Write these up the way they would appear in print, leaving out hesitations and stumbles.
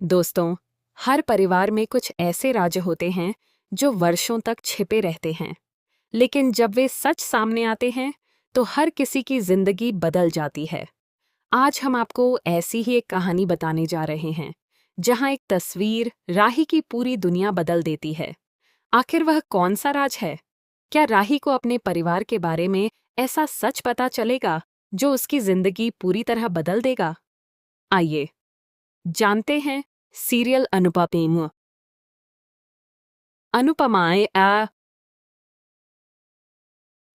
दोस्तों, हर परिवार में कुछ ऐसे राज होते हैं जो वर्षों तक छिपे रहते हैं, लेकिन जब वे सच सामने आते हैं तो हर किसी की जिंदगी बदल जाती है। आज हम आपको ऐसी ही एक कहानी बताने जा रहे हैं, जहां एक तस्वीर राही की पूरी दुनिया बदल देती है। आखिर वह कौन सा राज है? क्या राही को अपने परिवार के बारे में ऐसा सच पता चलेगा जो उसकी जिंदगी पूरी तरह बदल देगा? आइए जानते हैं सीरियल अनुपमाएं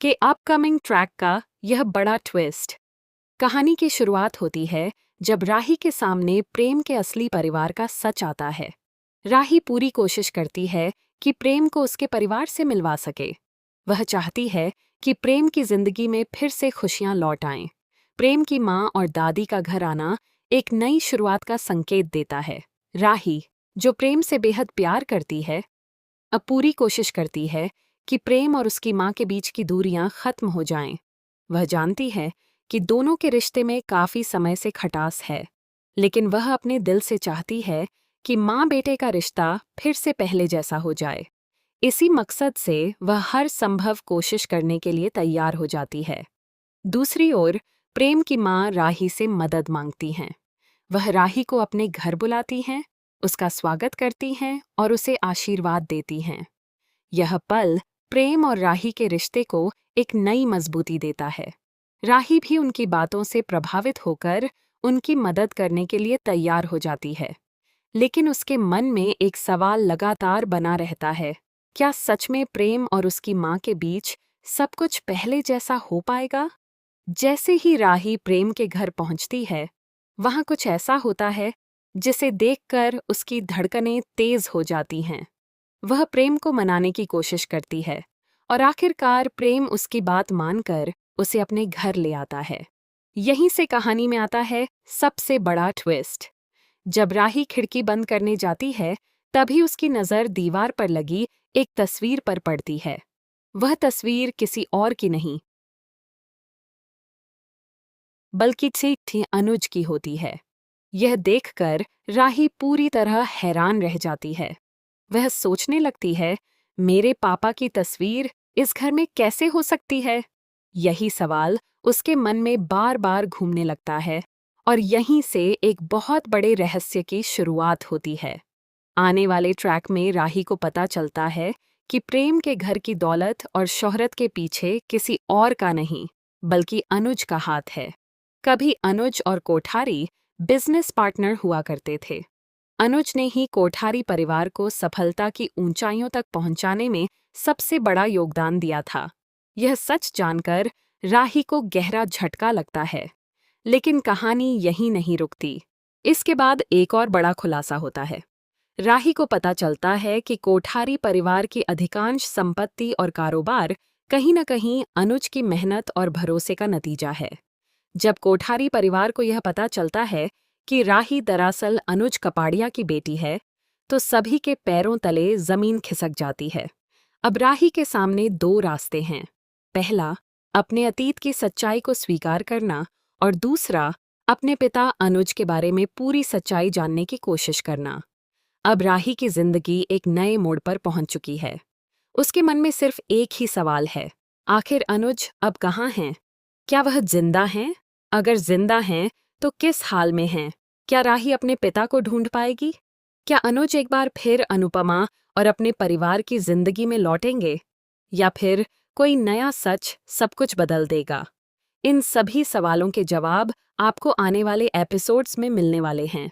के अपकमिंग ट्रैक का यह बड़ा ट्विस्ट। कहानी की शुरुआत होती है जब राही के सामने प्रेम के असली परिवार का सच आता है। राही पूरी कोशिश करती है कि प्रेम को उसके परिवार से मिलवा सके। वह चाहती है कि प्रेम की जिंदगी में फिर से खुशियां लौट आएं। प्रेम की माँ और दादी का घर आना एक नई शुरुआत का संकेत देता है। राही, जो प्रेम से बेहद प्यार करती है, अब पूरी कोशिश करती है कि प्रेम और उसकी माँ के बीच की दूरियां खत्म हो जाएं। वह जानती है कि दोनों के रिश्ते में काफी समय से खटास है, लेकिन वह अपने दिल से चाहती है कि माँ बेटे का रिश्ता फिर से पहले जैसा हो जाए। इसी मकसद से वह हर संभव कोशिश करने के लिए तैयार हो जाती है। दूसरी ओर प्रेम की माँ राही से मदद मांगती हैं। वह राही को अपने घर बुलाती हैं, उसका स्वागत करती हैं और उसे आशीर्वाद देती हैं। यह पल प्रेम और राही के रिश्ते को एक नई मजबूती देता है। राही भी उनकी बातों से प्रभावित होकर उनकी मदद करने के लिए तैयार हो जाती है, लेकिन उसके मन में एक सवाल लगातार बना रहता है। क्या सच में प्रेम और उसकी माँ के बीच सब कुछ पहले जैसा हो पाएगा? जैसे ही राही प्रेम के घर पहुंचती है, वहां कुछ ऐसा होता है जिसे देखकर उसकी धड़कनें तेज हो जाती हैं। वह प्रेम को मनाने की कोशिश करती है और आखिरकार प्रेम उसकी बात मानकर उसे अपने घर ले आता है। यहीं से कहानी में आता है सबसे बड़ा ट्विस्ट। जब राही खिड़की बंद करने जाती है, तभी उसकी नज़र दीवार पर लगी एक तस्वीर पर पड़ती है। वह तस्वीर किसी और की नहीं, बल्कि थी अनुज की होती है। यह देखकर राही पूरी तरह हैरान रह जाती है। वह सोचने लगती है, मेरे पापा की तस्वीर इस घर में कैसे हो सकती है? यही सवाल उसके मन में बार बार घूमने लगता है और यहीं से एक बहुत बड़े रहस्य की शुरुआत होती है। आने वाले ट्रैक में राही को पता चलता है कि प्रेम के घर की दौलत और शोहरत के पीछे किसी और का नहीं, बल्कि अनुज का हाथ है। कभी अनुज और कोठारी बिजनेस पार्टनर हुआ करते थे। अनुज ने ही कोठारी परिवार को सफलता की ऊंचाइयों तक पहुंचाने में सबसे बड़ा योगदान दिया था। यह सच जानकर राही को गहरा झटका लगता है। लेकिन कहानी यहीं नहीं रुकती। इसके बाद एक और बड़ा खुलासा होता है। राही को पता चलता है कि कोठारी परिवार की अधिकांश संपत्ति और कारोबार कहीं न कहीं अनुज की मेहनत और भरोसे का नतीजा है। जब कोठारी परिवार को यह पता चलता है कि राही दरअसल अनुज कपाड़िया की बेटी है, तो सभी के पैरों तले जमीन खिसक जाती है। अब राही के सामने दो रास्ते हैं। पहला, अपने अतीत की सच्चाई को स्वीकार करना, और दूसरा, अपने पिता अनुज के बारे में पूरी सच्चाई जानने की कोशिश करना। अब राही की जिंदगी एक नए मोड़ पर पहुंच चुकी है। उसके मन में सिर्फ एक ही सवाल है, आखिर अनुज अब कहाँ हैं? क्या वह जिंदा हैं? अगर जिंदा हैं, तो किस हाल में हैं? क्या राही अपने पिता को ढूंढ पाएगी? क्या अनुज एक बार फिर अनुपमा और अपने परिवार की जिंदगी में लौटेंगे? या फिर कोई नया सच सब कुछ बदल देगा? इन सभी सवालों के जवाब आपको आने वाले एपिसोड्स में मिलने वाले हैं।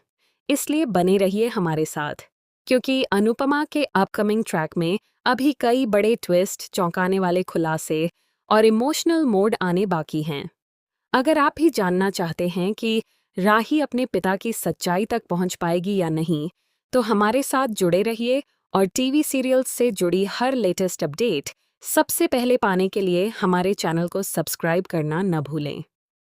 इसलिए बने रहिए हमारे साथ, क्योंकि अनुपमा के अपकमिंग ट्रैक में अभी कई बड़े ट्विस्ट, चौंकाने वाले खुलासे और इमोशनल मोड आने बाकी हैं। अगर आप भी जानना चाहते हैं कि राही अपने पिता की सच्चाई तक पहुंच पाएगी या नहीं, तो हमारे साथ जुड़े रहिए और टीवी सीरियल्स से जुड़ी हर लेटेस्ट अपडेट सबसे पहले पाने के लिए हमारे चैनल को सब्सक्राइब करना न भूलें।